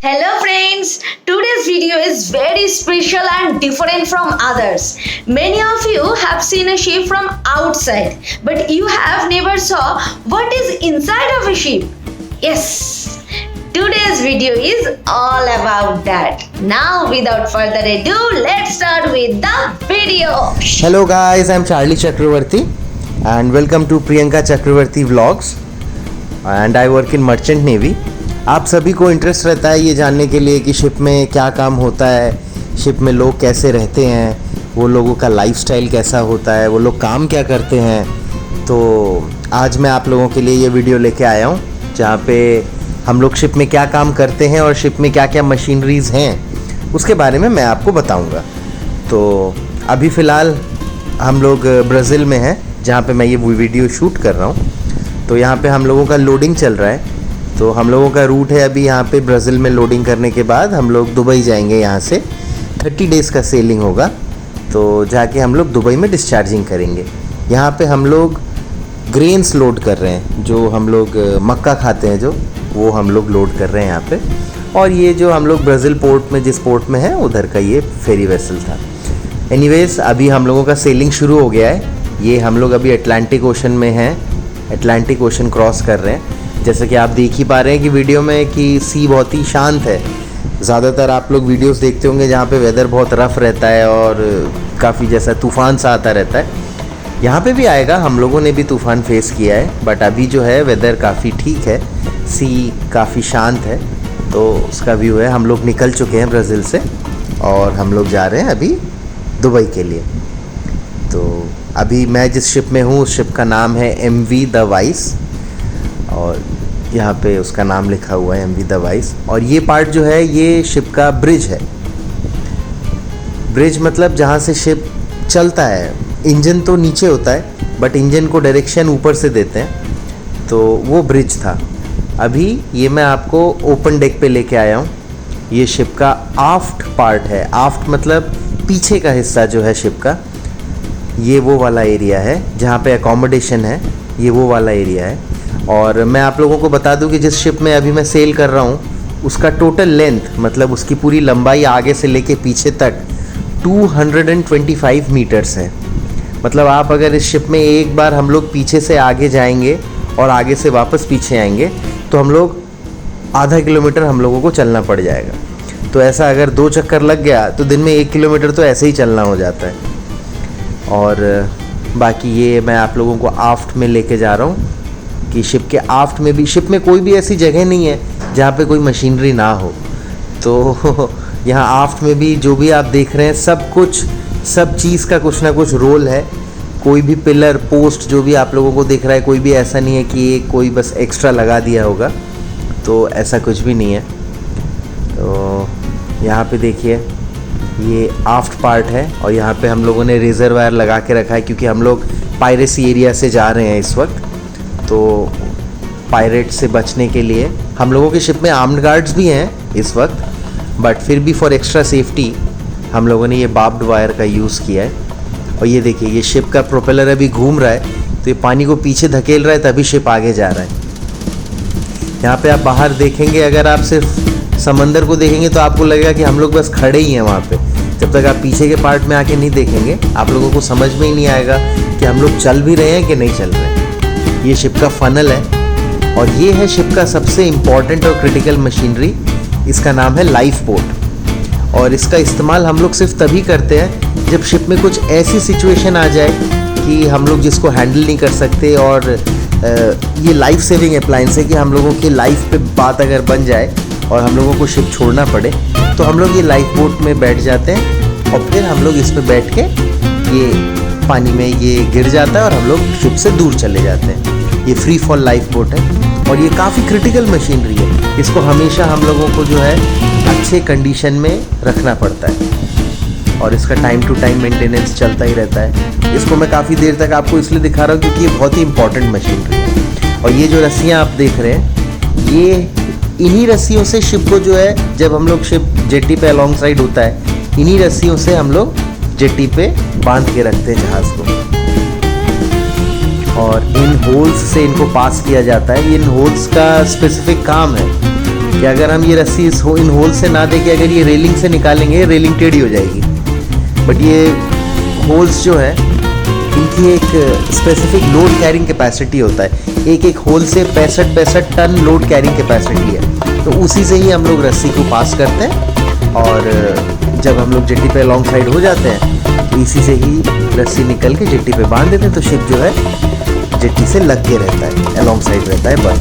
Hello friends, today's video is very special and different from others. Many of you have seen a ship from outside, but you have never saw what is inside of a ship. Yes, today's video is all about that. Now without further ado, let's start with the video. Hello guys, I'm Charlie Chakravarti and welcome to Priyanka Chakravarti Vlogs and I work in Merchant Navy. आप सभी को interest रहता है ये जानने के लिए कि शिप में क्या काम होता है, शिप में लोग कैसे रहते हैं, वो लोगों का लाइफस्टाइल कैसा होता है, वो लोग काम क्या करते हैं। तो आज मैं आप लोगों के लिए ये वीडियो लेके आया हूँ जहाँ पे हम लोग शिप में क्या काम करते हैं और शिप में क्या क्या मशीनरीज़ हैं उसके बारे में मैं आपको बताऊँगा। तो अभी फ़िलहाल हम लोग ब्राज़ील में हैं जहाँ पे मैं ये वीडियो शूट कर रहा हूँ। तो यहाँ पे हम लोगों का लोडिंग चल रहा है। तो हम लोगों का रूट है अभी यहाँ पे ब्राज़ील में लोडिंग करने के बाद हम लोग दुबई जाएंगे। यहाँ से 30 डेज़ का सेलिंग होगा, तो जाके हम लोग दुबई में डिस्चार्जिंग करेंगे। यहाँ पे हम लोग ग्रेन्स लोड कर रहे हैं, जो हम लोग मक्का खाते हैं वो हम लोग लोड कर रहे हैं यहाँ पे। और ये जो हम लोग ब्राज़ील पोर्ट में जिस पोर्ट में है उधर का ये फेरी वेसल था। एनीवेज़ अभी हम लोगों का सेलिंग शुरू हो गया है। ये हम लोग अभी अटलांटिक ओशन में हैं, अटलांटिक ओशन क्रॉस कर रहे हैं। जैसे कि आप देख ही पा रहे हैं कि वीडियो में कि सी बहुत ही शांत है। ज़्यादातर आप लोग वीडियोस देखते होंगे जहाँ पे वेदर बहुत रफ़ रहता है और काफ़ी जैसा तूफ़ान सा आता रहता है। यहाँ पे भी आएगा, हम लोगों ने भी तूफ़ान फेस किया है, बट अभी जो है वेदर काफ़ी ठीक है, सी काफ़ी शांत है। तो उसका व्यू है। हम लोग निकल चुके हैं ब्राज़ील से और हम लोग जा रहे हैं अभी दुबई के लिए। तो अभी मैं जिस शिप में हूँ उस शिप का नाम है MV द वाइस और यहाँ पे उसका नाम लिखा हुआ है MV द वाइस। और ये पार्ट जो है ये शिप का ब्रिज है। ब्रिज मतलब जहाँ से शिप चलता है। इंजन तो नीचे होता है बट इंजन को डायरेक्शन ऊपर से देते हैं, तो वो ब्रिज था। अभी ये मैं आपको ओपन डेक पे लेके आया हूँ। ये शिप का आफ्ट पार्ट है। आफ्ट मतलब पीछे का हिस्सा जो है शिप का, ये वो वाला एरिया है जहाँ पे अकोमोडेशन है, ये वो वाला एरिया है। और मैं आप लोगों को बता दूं कि जिस शिप में अभी मैं सेल कर रहा हूँ उसका टोटल लेंथ मतलब उसकी पूरी लंबाई आगे से लेके पीछे तक 225 मीटर्स है। मतलब आप अगर इस शिप में एक बार हम लोग पीछे से आगे जाएंगे और आगे से वापस पीछे आएंगे तो हम लोग आधा किलोमीटर हम लोगों को चलना पड़ जाएगा। तो ऐसा अगर 2 चक्कर लग गया तो दिन में 1 किलोमीटर तो ऐसे ही चलना हो जाता है। और बाकी ये मैं आप लोगों को आफ्ट में लेके जा रहा हूँ कि शिप के आफ्ट में भी, शिप में कोई भी ऐसी जगह नहीं है जहाँ पे कोई मशीनरी ना हो। तो यहाँ आफ्ट में भी जो भी आप देख रहे हैं सब चीज़ का कुछ ना कुछ रोल है। कोई भी पिलर पोस्ट जो भी आप लोगों को दिख रहा है, कोई भी ऐसा नहीं है कि ये कोई बस एक्स्ट्रा लगा दिया होगा, तो ऐसा कुछ भी नहीं है। तो यहाँ पे देखिए ये आफ्ट पार्ट है और यहाँ पे हम लोगों ने रिजर्वायर लगा के रखा है क्योंकि हम लोग पायरेसी एरिया से जा रहे हैं इस वक्त। तो पायरेट से बचने के लिए हम लोगों के शिप में आर्म्ड गार्ड्स भी हैं इस वक्त, बट फिर भी फॉर एक्स्ट्रा सेफ्टी हम लोगों ने ये बार्ब्ड वायर का यूज़ किया है। और ये देखिए ये शिप का प्रोपेलर अभी घूम रहा है, तो ये पानी को पीछे धकेल रहा है तभी शिप आगे जा रहा है। यहाँ पे आप बाहर देखेंगे, अगर आप सिर्फ समंदर को देखेंगे तो आपको लगेगा कि हम लोग बस खड़े ही हैं वहाँ पे। जब तक आप पीछे के पार्ट में आके नहीं देखेंगे आप लोगों को समझ में ही नहीं आएगा कि हम लोग चल भी रहे हैं कि नहीं चल रहे हैं। ये शिप का फनल है और ये है शिप का सबसे इम्पॉर्टेंट और क्रिटिकल मशीनरी। इसका नाम है लाइफ बोट और इसका इस्तेमाल हम लोग सिर्फ तभी करते हैं जब शिप में कुछ ऐसी सिचुएशन आ जाए कि हम लोग जिसको हैंडल नहीं कर सकते। और ये लाइफ सेविंग अप्लायंस है कि हम लोगों की लाइफ पे बात अगर बन जाए और हम लोगों को शिप छोड़ना पड़े तो हम लोग ये लाइफ बोट में बैठ जाते हैं और फिर हम लोग इसमें बैठ के ये पानी में ये गिर जाता है और हम लोग शिप से दूर चले जाते हैं। ये फ्री फॉल लाइफ बोट है और ये काफ़ी क्रिटिकल मशीनरी है। इसको हमेशा हम लोगों को जो है अच्छे कंडीशन में रखना पड़ता है और इसका टाइम टू टाइम मेंटेनेंस चलता ही रहता है। इसको मैं काफ़ी देर तक आपको इसलिए दिखा रहा हूँ क्योंकि ये बहुत ही इंपॉर्टेंट मशीनरी है। और ये जो रस्सियाँ आप देख रहे हैं ये इन्हीं रस्सियों से शिप को जो है, जब हम लोग शिप जेट्टी पे अलॉन्ग साइड होता है, इन्हीं रस्सियों से हम लोग जेट्टी पे बांध के रखते हैं जहाज़ को और इन होल्स से इनको पास किया जाता है। इन होल्स का स्पेसिफिक काम है कि अगर हम ये रस्सी इन होल से ना दे के अगर ये रेलिंग से निकालेंगे, रेलिंग टेढ़ी हो जाएगी। बट ये होल्स जो है इनकी एक स्पेसिफिक लोड कैरिंग कैपेसिटी होता है। एक होल से 65 टन लोड कैरिंग कैपेसिटी है। तो उसी से ही हम लोग रस्सी को पास करते हैं और जब हम लोग जेट्टी पे लॉन्ग साइड हो जाते हैं तो इसी से ही रस्सी निकल के जेट्टी पे बांध देते हैं। तो शिप जो है जेट्टी से लग के रहता है, अलॉन्ग साइड रहता है बंद।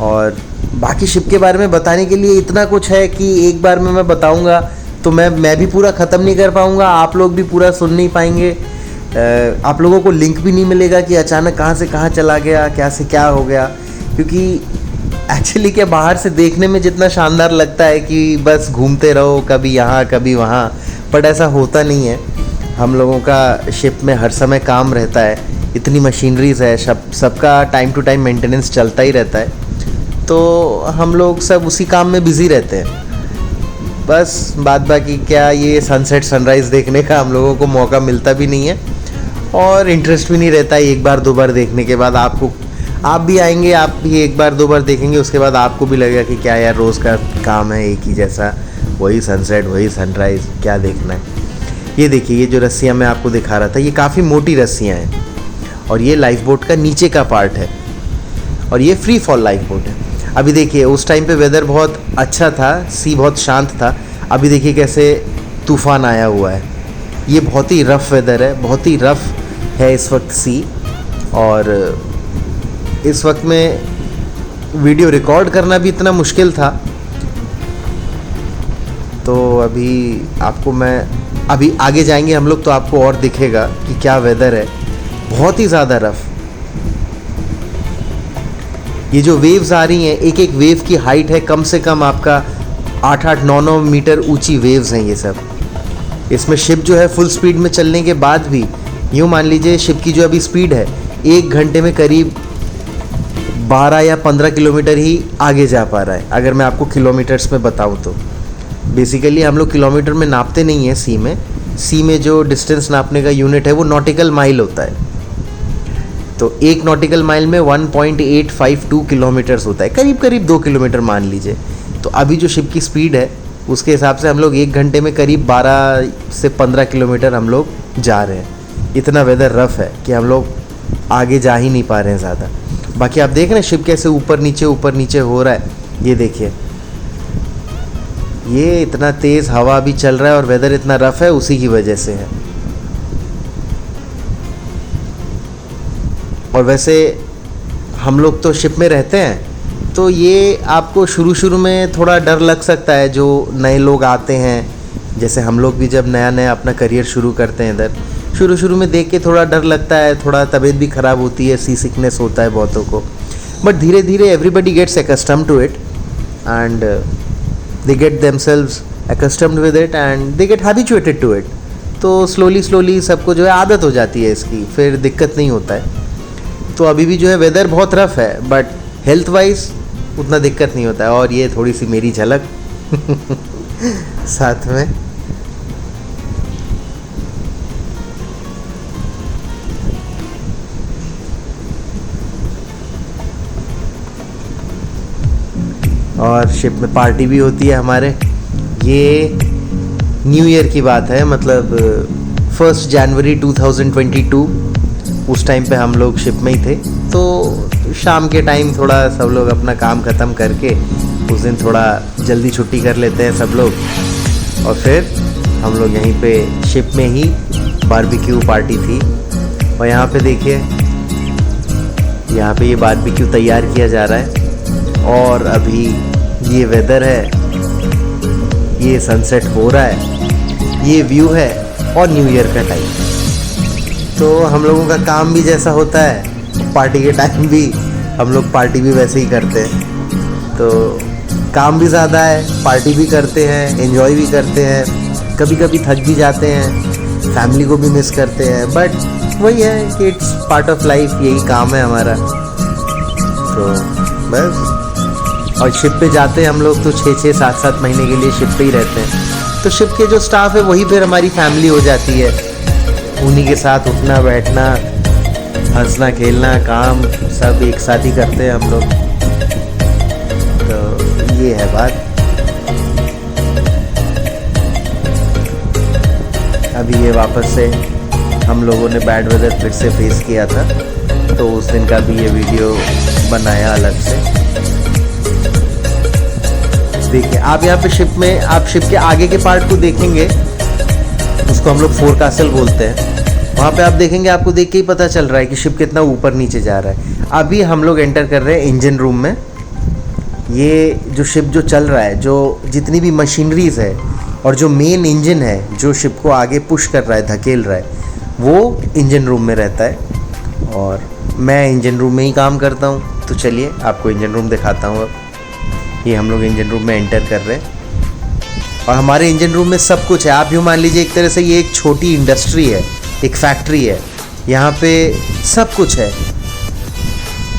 और बाकी शिप के बारे में बताने के लिए इतना कुछ है कि एक बार में मैं बताऊंगा तो मैं भी पूरा ख़त्म नहीं कर पाऊंगा, आप लोग भी पूरा सुन नहीं पाएंगे। आप लोगों को लिंक भी नहीं मिलेगा कि अचानक कहाँ से कहाँ चला गया, क्या से क्या हो गया। क्योंकि एक्चुअली क्या बाहर से देखने में जितना शानदार लगता है कि बस घूमते रहो कभी यहाँ कभी वहाँ, बट ऐसा होता नहीं है। हम लोगों का शिप में हर समय काम रहता है, इतनी मशीनरीज है, सबका टाइम टू टाइम मेंटेनेंस चलता ही रहता है। तो हम लोग सब उसी काम में बिज़ी रहते हैं। बस बाद बाकी क्या, ये सनसेट सनराइज़ देखने का हम लोगों को मौका मिलता भी नहीं है और इंटरेस्ट भी नहीं रहता है। एक बार दो बार देखने के बाद आप भी आएंगे, आप भी एक बार दो बार देखेंगे, उसके बाद आपको भी लगेगा कि क्या यार रोज़ का काम है एक ही जैसा, वही सनसेट वही सनराइज़, क्या देखना है। ये देखिए, ये जो रस्सियाँ मैं आपको दिखा रहा था ये काफ़ी मोटी रस्सियाँ हैं और ये लाइफ बोट का नीचे का पार्ट है और ये फ्री फॉल लाइफ बोट है। अभी देखिए उस टाइम पे वेदर बहुत अच्छा था, सी बहुत शांत था। अभी देखिए कैसे तूफ़ान आया हुआ है। ये बहुत ही रफ़ वेदर है, बहुत ही रफ़ है इस वक्त सी। और इस वक्त में वीडियो रिकॉर्ड करना भी इतना मुश्किल था। तो अभी आगे जाएंगे हम लोग तो आपको और दिखेगा कि क्या वेदर है, बहुत ही ज़्यादा रफ़। ये जो वेव्स आ रही हैं, एक वेव की हाइट है कम से कम आपका 8-9 मीटर ऊंची वेव्स हैं ये सब। इसमें शिप जो है फुल स्पीड में चलने के बाद भी, यूँ मान लीजिए शिप की जो अभी स्पीड है 1 घंटे में करीब 12 या 15 किलोमीटर ही आगे जा पा रहा है। अगर मैं आपको किलोमीटर्स में बताऊं तो बेसिकली हम लोग किलोमीटर में नापते नहीं हैं सी में जो डिस्टेंस नापने का यूनिट है वो नॉटिकल माइल होता है। तो 1 नॉटिकल माइल में 1.852 किलोमीटर्स होता है, करीब 2 किलोमीटर मान लीजिए। तो अभी जो शिप की स्पीड है उसके हिसाब से हम लोग 1 घंटे में करीब 12 से 15 किलोमीटर हम लोग जा रहे हैं। इतना वेदर रफ़ है कि हम लोग आगे जा ही नहीं पा रहे हैं ज़्यादा। बाकी आप देख रहे हैं शिप कैसे ऊपर नीचे हो रहा है। ये देखिए, ये इतना तेज़ हवा भी चल रहा है और वेदर इतना रफ़ है, उसी की वजह से है। और वैसे हम लोग तो शिप में रहते हैं तो ये आपको शुरू में थोड़ा डर लग सकता है। जो नए लोग आते हैं, जैसे हम लोग भी जब नया अपना करियर शुरू करते हैं इधर, शुरू में देख के थोड़ा डर लगता है, थोड़ा तबीयत भी ख़राब होती है, सी सिकनेस होता है बहुतों को। बट धीरे धीरे everybody gets accustomed to it and they get themselves accustomed with it and they get habituated to it। तो स्लोली सबको जो है आदत हो जाती है इसकी, फिर दिक्कत नहीं होता है। तो अभी भी जो है वेदर बहुत रफ़ है बट हेल्थ वाइज उतना दिक्कत नहीं होता है। और ये थोड़ी सी मेरी झलक साथ में। और शिप में पार्टी भी होती है हमारे। ये न्यू ईयर की बात है, मतलब 1 जनवरी 2022 उस टाइम पे हम लोग शिप में ही थे। तो शाम के टाइम थोड़ा सब लोग अपना काम ख़त्म करके उस दिन थोड़ा जल्दी छुट्टी कर लेते हैं सब लोग। और फिर हम लोग यहीं पे शिप में ही बारबेक्यू पार्टी थी। और यहाँ पे देखिए, यहाँ पे ये बारबेक्यू तैयार किया जा रहा है और अभी ये वेदर है, ये सनसेट हो रहा है, ये व्यू है और न्यू ईयर का टाइम। तो हम लोगों का काम भी जैसा होता है, पार्टी के टाइम भी हम लोग पार्टी भी वैसे ही करते हैं। तो काम भी ज़्यादा है, पार्टी भी करते हैं, एंजॉय भी करते हैं, कभी कभी थक भी जाते हैं, फैमिली को भी मिस करते हैं। बट वही है कि इट्स पार्ट ऑफ लाइफ, यही काम है हमारा। तो बस, और शिप पे जाते हैं हम लोग तो 6-6, 7-7 महीने के लिए शिप पे ही रहते हैं। तो शिप के जो स्टाफ है वही फिर हमारी फैमिली हो जाती है। उन्हीं के साथ उठना बैठना, हंसना खेलना, काम सब एक साथ ही करते हैं हम लोग। ये है बात। अभी ये वापस से हम लोगों ने बैड वेदर फिर से फेस किया था, तो उस दिन का भी ये वीडियो बनाया अलग से। देखिए आप यहाँ पे शिप में, आप शिप के आगे के पार्ट को देखेंगे, उसको हम लोग फोरकास्टल बोलते हैं। वहाँ पे आप देखेंगे, आपको देख के ही पता चल रहा है कि शिप कितना ऊपर नीचे जा रहा है। अभी हम लोग एंटर कर रहे हैं इंजन रूम में। ये जो शिप जो चल रहा है, जो जितनी भी मशीनरीज है और जो मेन इंजन है जो शिप को आगे पुश कर रहा है, धकेल रहा है, वो इंजन रूम में रहता है और मैं इंजन रूम में ही काम करता हूँ। तो चलिए आपको इंजन रूम दिखाता हूँ। अब ये हम लोग इंजन रूम में एंटर कर रहे हैं और हमारे इंजन रूम में सब कुछ है। आप यूँ मान लीजिए एक तरह से ये एक छोटी इंडस्ट्री है, एक फैक्ट्री है। यहाँ पे सब कुछ है।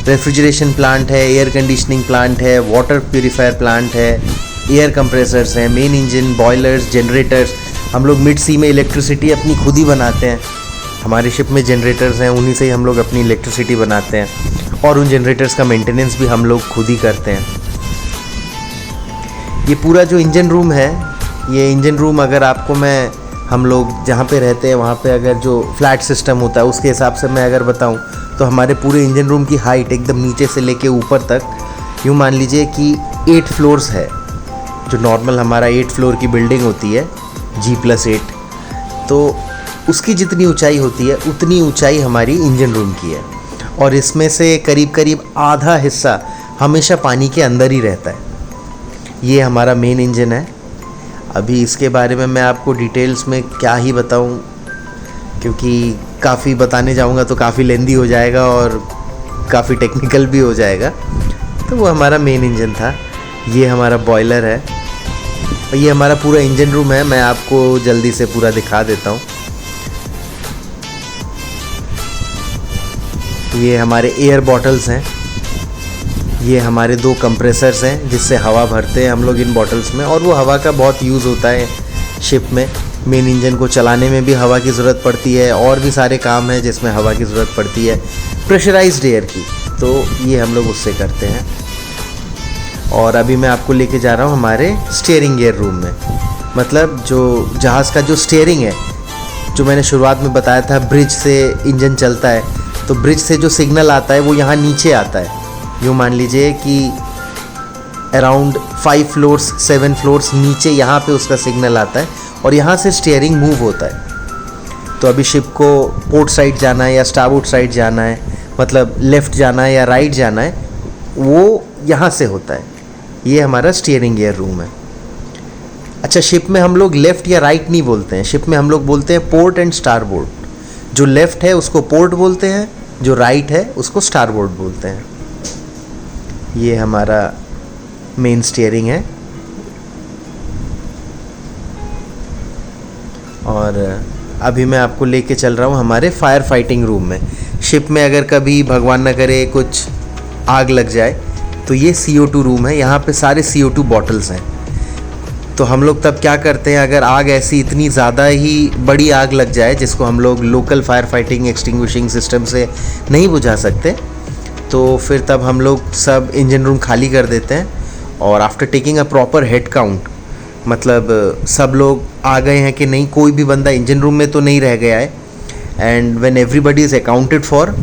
रेफ्रिजरेशन प्लांट है, एयर कंडीशनिंग प्लांट है, वाटर प्यूरीफायर प्लांट है, एयर कंप्रेसर्स हैं, मेन इंजन, बॉयलर्स, जनरेटर्स। हम लोग मिड सी में इलेक्ट्रिसिटी अपनी खुद ही बनाते हैं। हमारे शिप में जनरेटर्स हैं, उन्हीं से ही हम लोग अपनी इलेक्ट्रिसिटी बनाते हैं और उन जनरेटर्स का मेंटेनेंस भी हम लोग खुद ही करते हैं। ये पूरा जो इंजन रूम है, ये इंजन रूम अगर आपको मैं, हम लोग जहाँ पे रहते हैं वहाँ पे अगर जो फ्लैट सिस्टम होता है उसके हिसाब से मैं अगर बताऊँ तो हमारे पूरे इंजन रूम की हाइट एकदम नीचे से लेके ऊपर तक यूँ मान लीजिए कि 8 फ्लोर्स है। जो नॉर्मल हमारा 8 फ्लोर की बिल्डिंग होती है G+8, तो उसकी जितनी ऊंचाई होती है उतनी ऊंचाई हमारी इंजन रूम की है। और इसमें से करीब करीब आधा हिस्सा हमेशा पानी के अंदर ही रहता है। ये हमारा मेन इंजन है। अभी इसके बारे में मैं आपको डिटेल्स में क्या ही बताऊं, क्योंकि काफ़ी बताने जाऊंगा तो काफ़ी लेंदी हो जाएगा और काफ़ी टेक्निकल भी हो जाएगा। तो वो हमारा मेन इंजन था। ये हमारा बॉयलर है और ये हमारा पूरा इंजन रूम है। मैं आपको जल्दी से पूरा दिखा देता हूँ। ये हमारे एयर बॉटल्स हैं। ये हमारे 2 कंप्रेसर्स हैं जिससे हवा भरते हैं हम लोग इन बॉटल्स में, और वो हवा का बहुत यूज़ होता है शिप में। मेन इंजन को चलाने में भी हवा की ज़रूरत पड़ती है, और भी सारे काम हैं जिसमें हवा की ज़रूरत पड़ती है, प्रेशराइज्ड एयर की। तो ये हम लोग उससे करते हैं। और अभी मैं आपको लेके जा रहा हूँ हमारे स्टीयरिंग गियर रूम में। मतलब जो जहाज़ का जो स्टीयरिंग है, जो मैंने शुरुआत में बताया था, ब्रिज से इंजन चलता है, तो ब्रिज से जो सिग्नल आता है वो यहाँ नीचे आता है। यूँ मान लीजिए कि अराउंड 5 फ्लोर्स 7 फ्लोर्स नीचे यहाँ पे उसका सिग्नल आता है और यहाँ से स्टीयरिंग मूव होता है। तो अभी शिप को पोर्ट साइड जाना है या स्टारबोर्ड साइड जाना है, मतलब लेफ़्ट जाना है या राइट जाना है, वो यहाँ से होता है। ये हमारा स्टीयरिंग गियर रूम है। अच्छा, शिप में हम लोग लेफ़्ट या राइट नहीं बोलते हैं। शिप में हम लोग बोलते हैं पोर्ट एंड स्टारबोर्ड। जो लेफ़्ट है उसको पोर्ट बोलते हैं, जो राइट है उसको स्टारबोर्ड बोलते हैं। ये हमारा मेन स्टीयरिंग है। और अभी मैं आपको लेके चल रहा हूँ हमारे फायर फाइटिंग रूम में। शिप में अगर कभी भगवान न करे कुछ आग लग जाए तो ये CO2 रूम है। यहाँ पे सारे CO2 बॉटल्स हैं। तो हम लोग तब क्या करते हैं, अगर आग ऐसी इतनी ज़्यादा ही बड़ी आग लग जाए जिसको हम लोग local fire fighting extinguishing system से नहीं बुझा सकते, तो फिर तब हम लोग सब इंजन रूम खाली कर देते हैं। और after taking a proper head count, मतलब सब लोग आ गए हैं कि नहीं, कोई भी बंदा इंजन रूम में तो नहीं रह गया है, and when everybody is accounted for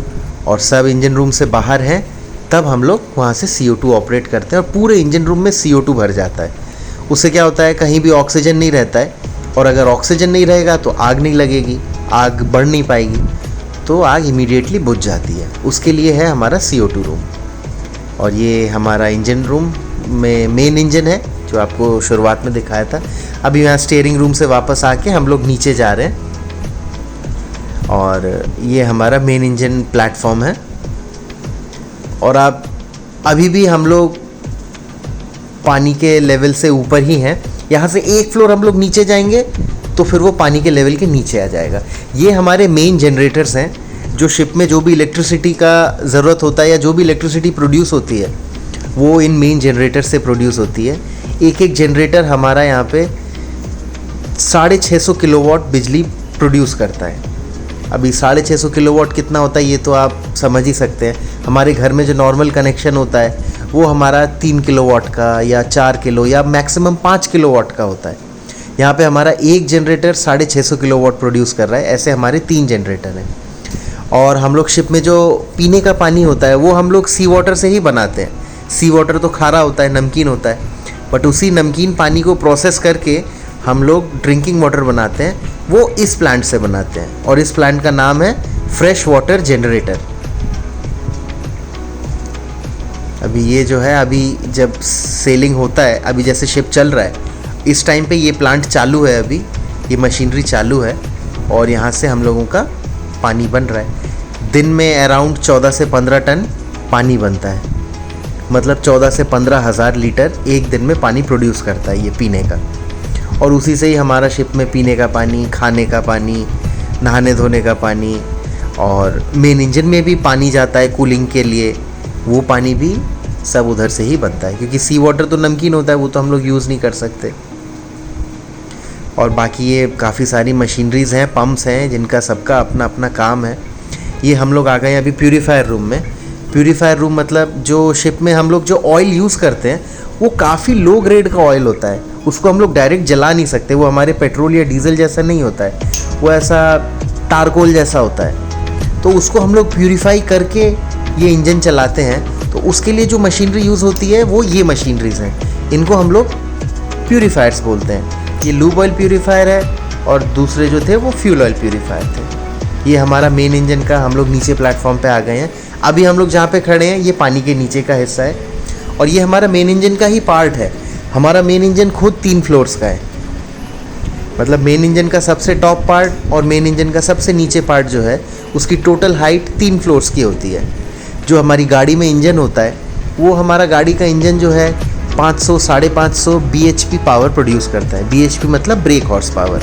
और सब इंजन रूम से बाहर हैं, तब हम लोग वहाँ से CO2 ऑपरेट करते हैं और पूरे इंजन रूम में CO2 भर जाता है। उससे क्या होता है, कहीं भी ऑक्सीजन नहीं रहता है, और अगर ऑक्सीजन नहीं रहेगा तो आग नहीं लगेगी, आग बढ़ नहीं पाएगी, तो आग इमीडिएटली बुझ जाती है। उसके लिए है हमारा CO2 रूम। और ये हमारा इंजन रूम में मेन इंजन है जो आपको शुरुआत में दिखाया था। अभी यहाँ स्टीयरिंग रूम से वापस आके हम लोग नीचे जा रहे हैं और ये हमारा मेन इंजन प्लेटफॉर्म है। और आप अभी भी हम लोग पानी के लेवल से ऊपर ही हैं। यहाँ से 1 फ्लोर हम लोग नीचे जाएंगे तो फिर वो पानी के लेवल के नीचे आ जाएगा। ये हमारे मेन जनरेटर्स हैं, जो शिप में जो भी इलेक्ट्रिसिटी का ज़रूरत होता है या जो भी इलेक्ट्रिसिटी प्रोड्यूस होती है वो इन मेन जनरेटर से प्रोड्यूस होती है। एक एक जनरेटर हमारा यहाँ पे 650 किलोवाट बिजली प्रोड्यूस करता है। अभी 650 किलोवाट कितना होता है ये तो आप समझ ही सकते हैं। हमारे घर में जो नॉर्मल कनेक्शन होता है वो हमारा 3 किलोवाट का या 4 किलो या मैक्सिमम 5 किलोवाट का होता है। यहाँ पे हमारा एक जनरेटर 650 किलोवाट प्रोड्यूस कर रहा है। ऐसे हमारे 3 जनरेटर हैं। और हम लोग शिप में जो पीने का पानी होता है वो हम लोग सी वाटर से ही बनाते हैं। सी वाटर तो खारा होता है, नमकीन होता है, बट उसी नमकीन पानी को प्रोसेस करके हम लोग ड्रिंकिंग वाटर बनाते हैं, वो इस प्लांट से बनाते हैं। और इस प्लांट का नाम है फ्रेश वाटर जनरेटर। अभी ये जो है, अभी जब सेलिंग होता है, अभी जैसे शिप चल रहा है, इस टाइम पे ये प्लांट चालू है, अभी ये मशीनरी चालू है और यहाँ से हम लोगों का पानी बन रहा है। दिन में अराउंड 14 से 15 टन पानी बनता है, मतलब 14 से 15 हज़ार लीटर एक दिन में पानी प्रोड्यूस करता है ये पीने का। और उसी से ही हमारा शिप में पीने का पानी, खाने का पानी, नहाने धोने का पानी, और मेन इंजन में भी पानी जाता है कूलिंग के लिए, वो पानी भी सब उधर से ही बनता है। क्योंकि सी वाटर तो नमकीन होता है, वो तो हम लोग यूज़ नहीं कर सकते। और बाकी ये काफ़ी सारी मशीनरीज़ हैं, पंप्स हैं, जिनका सबका अपना अपना काम है। ये हम लोग आ गए अभी प्यूरीफायर रूम में। प्यूरीफायर रूम मतलब जो शिप में हम लोग जो ऑयल यूज़ करते हैं वो काफ़ी लो ग्रेड का ऑयल होता है। उसको हम लोग डायरेक्ट जला नहीं सकते, वो हमारे पेट्रोल या डीजल जैसा नहीं होता है, वो ऐसा टारकोल जैसा होता है। तो उसको हम लोग प्यूरीफाई करके ये इंजन चलाते हैं। तो उसके लिए जो मशीनरी यूज़ होती है वो ये मशीनरीज़ हैं, इनको हम लोग प्यूरीफायर्स बोलते हैं। ये लूब ऑयल प्यूरीफायर है और दूसरे जो थे वो फ्यूल ऑयल प्यूरीफायर थे। ये हमारा मेन इंजन का, हम लोग नीचे प्लेटफॉर्म पे आ गए हैं। अभी हम लोग जहाँ पे खड़े हैं ये पानी के नीचे का हिस्सा है और ये हमारा मेन इंजन का ही पार्ट है। हमारा मेन इंजन खुद 3 फ्लोर्स का है, मतलब मेन इंजन का सबसे टॉप पार्ट और मेन इंजन का सबसे नीचे पार्ट जो है उसकी टोटल हाइट 3 फ्लोर्स की होती है। जो हमारी गाड़ी में इंजन होता है वो हमारा गाड़ी का इंजन जो है 500 550 bhp पावर प्रोड्यूस करता है। bhp मतलब ब्रेक हॉर्स पावर।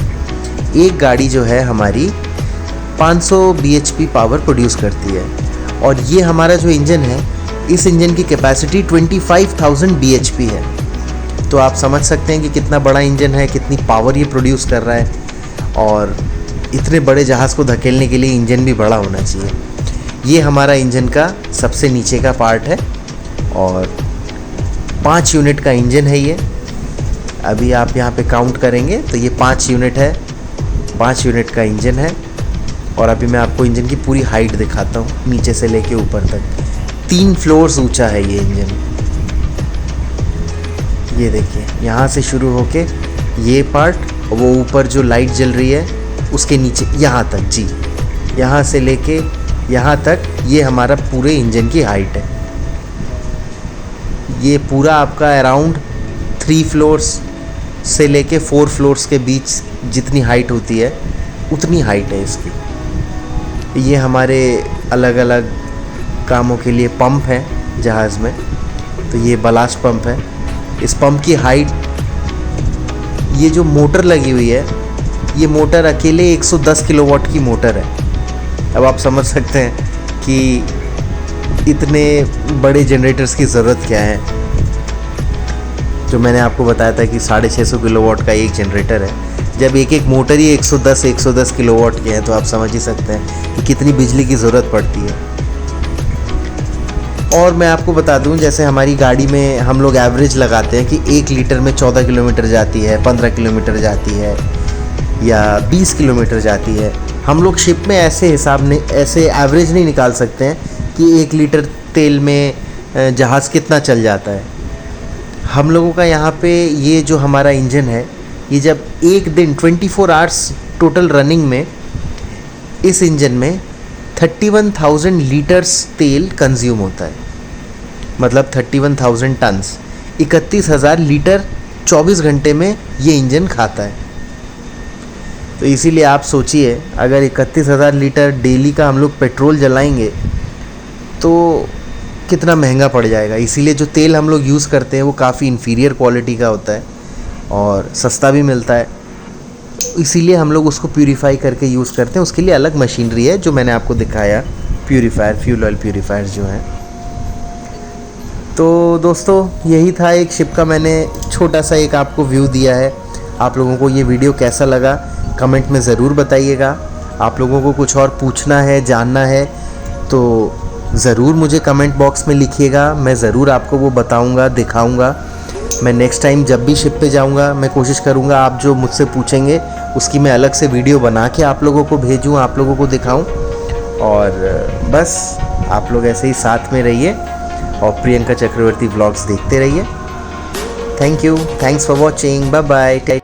एक गाड़ी जो है हमारी 500 bhp पावर प्रोड्यूस करती है। और ये हमारा जो इंजन है, इस इंजन की कैपेसिटी 25,000 bhp है। तो आप समझ सकते हैं कि कितना बड़ा इंजन है, कितनी पावर ये प्रोड्यूस कर रहा है। और इतने बड़े जहाज़ को धकेलने के लिए इंजन भी बड़ा होना चाहिए। ये हमारा इंजन का सबसे नीचे का पार्ट है और 5 यूनिट का इंजन है ये। अभी आप यहाँ पे काउंट करेंगे तो ये 5 यूनिट है, 5 यूनिट का इंजन है। और अभी मैं आपको इंजन की पूरी हाइट दिखाता हूँ, नीचे से लेके ऊपर तक 3 फ्लोर्स ऊंचा है ये इंजन। ये देखिए, यहाँ से शुरू होके ये पार्ट, वो ऊपर जो लाइट जल रही है उसके नीचे यहाँ तक, जी यहाँ से लेके यहाँ तक ये हमारा पूरे इंजन की हाइट है। ये पूरा आपका अराउंड 3 फ्लोर्स से लेके 4 फ्लोर्स के बीच जितनी हाइट होती है उतनी हाइट है इसकी। ये हमारे अलग अलग कामों के लिए पंप हैं जहाज़ में। तो ये बलास्ट पंप है। इस पंप की हाइट, ये जो मोटर लगी हुई है, ये मोटर अकेले 110 किलोवाट की मोटर है। अब आप समझ सकते हैं कि इतने बड़े जनरेटर्स की ज़रूरत क्या है। जो मैंने आपको बताया था कि 650 किलोवाट का एक जनरेटर है, जब एक एक मोटर ही 110 किलोवाट के हैं तो आप समझ ही सकते हैं कि कितनी बिजली की ज़रूरत पड़ती है। और मैं आपको बता दूं, जैसे हमारी गाड़ी में हम लोग एवरेज लगाते हैं कि 1 लीटर में 14 किलोमीटर जाती है, 15 किलोमीटर जाती है या 20 किलोमीटर जाती है। हम लोग शिप में ऐसे हिसाब नहीं, ऐसे एवरेज नहीं निकाल सकते हैं कि 1 लीटर तेल में जहाज़ कितना चल जाता है। हम लोगों का यहाँ पे ये जो हमारा इंजन है, ये जब एक दिन 24 आवर्स टोटल रनिंग में, इस इंजन में 31,000 लीटर्स तेल कंज्यूम होता है, मतलब 31,000 टन्स, 31,000 लीटर 24 घंटे में ये इंजन खाता है। तो इसीलिए आप सोचिए, अगर 31,000 लीटर डेली का हम लोग पेट्रोल जलाएंगे तो कितना महंगा पड़ जाएगा। इसीलिए जो तेल हम लोग यूज़ करते हैं वो काफ़ी इन्फीरियर क्वालिटी का होता है और सस्ता भी मिलता है। इसीलिए हम लोग उसको प्यूरीफाई करके यूज़ करते हैं। उसके लिए अलग मशीनरी है जो मैंने आपको दिखाया, प्यूरीफायर, फ्यूल ऑयल प्यूरीफायर जो हैं। तो दोस्तों, यही था एक शिप का मैंने छोटा सा एक आपको व्यू दिया है। आप लोगों को ये वीडियो कैसा लगा कमेंट में ज़रूर बताइएगा। आप लोगों को कुछ और पूछना है, जानना है तो ज़रूर मुझे कमेंट बॉक्स में लिखिएगा, मैं ज़रूर आपको वो बताऊंगा, दिखाऊंगा। मैं नेक्स्ट टाइम जब भी शिप पे जाऊंगा मैं कोशिश करूंगा आप जो मुझसे पूछेंगे उसकी मैं अलग से वीडियो बना के आप लोगों को भेजूं, आप लोगों को दिखाऊं। और बस आप लोग ऐसे ही साथ में रहिए और प्रियंका चक्रवर्ती व्लॉग्स देखते रहिए। Thank you, thanks for watching, bye bye.